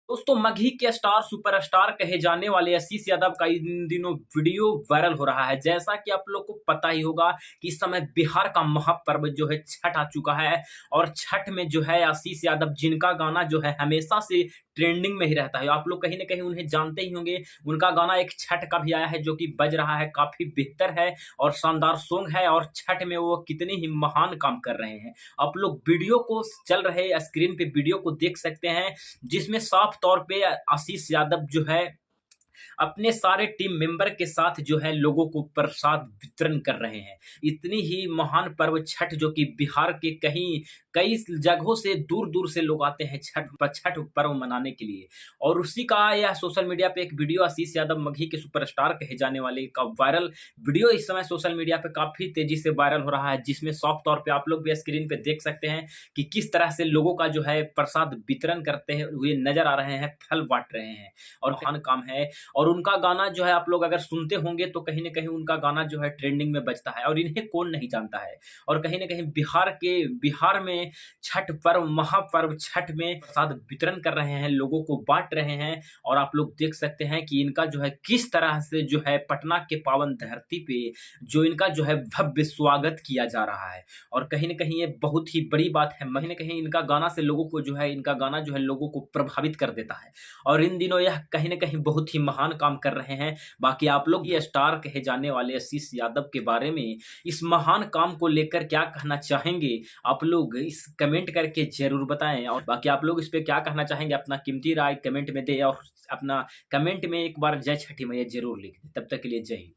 दोस्तों मगही के star superstar कहे जाने वाले आशीष यादव का इन दिनों वीडियो वायरल हो रहा है। जैसा कि आप लोग को पता ही होगा कि इस समय बिहार का महापर्व जो है छठ आ चुका है और छठ में जो है आशीष यादव जिनका गाना जो है हमेशा से ट्रेंडिंग में ही रहता है। आप लोग कहीं न कहीं उन्हें जानते ही होंगे। उनका गाना एक छठ का भी आया है जो कि बज रहा है, काफ़ी बेहतर है और शानदार सॉन्ग है और छठ में वो कितने ही महान काम कर रहे हैं। आप लोग वीडियो को चल रहे स्क्रीन पे वीडियो को देख सकते हैं, जिसमें साफ तौर पे आशीष यादव जो है अपने सारे टीम मेंबर के साथ जो है लोगों को प्रसाद वितरण कर रहे हैं। इतनी ही महान पर्व छठ जो कि बिहार के कहीं कई जगहों से दूर-दूर से लोग आते हैं छठ पर्व मनाने के लिए। और उसी का यह सोशल मीडिया पे एक वीडियो आशीष यादव मगही के सुपरस्टार कहे जाने वाले का वायरल वीडियो इस समय सोशल मीडिया पे काफ़ी तेज़ी से वायरल हो रहा है, जिसमें साफ तौर पे आप लोग भी स्क्रीन पे देख सकते हैं कि किस तरह से लोगों का जो है प्रसाद वितरण करते हुए नज़र आ रहे हैं, फल बाँट रहे हैं और महान काम है। और उनका गाना जो है आप लोग अगर सुनते होंगे तो कहीं न कहीं उनका गाना जो है ट्रेंडिंग में बजता है और इन्हें कौन नहीं जानता है। और कहीं न कहीं बिहार में छठ पर्व, महापर्व छठ में प्रसाद वितरण कर रहे हैं, लोगों को बाँट रहे हैं और आप लोग देख सकते हैं कि इनका जो है किस तरह से जो है पटना के पावन धरती पे जो इनका जो है भव्य स्वागत किया जा रहा है। और कहीं न कहीं ये बहुत ही बड़ी बात है। कहीं न कहीं इनका गाना जो है लोगों को प्रभावित कर देता है। और इन दिनों यह कहीं न कहीं बहुत ही महान काम कर रहे हैं। बाकी आप लोग ये स्टार कहे जाने वाले आशीष यादव के बारे में इस महान काम को लेकर क्या कहना चाहेंगे? आप लोग इस कमेंट करके ज़रूर बताएँ और बाकी आप लोग इस पे क्या कहना चाहेंगे अपना कीमती राय कमेंट में दें और अपना कमेंट में एक बार जय छठी मैया ज़रूर लिख दें। तब तक के लिए जय हिंद।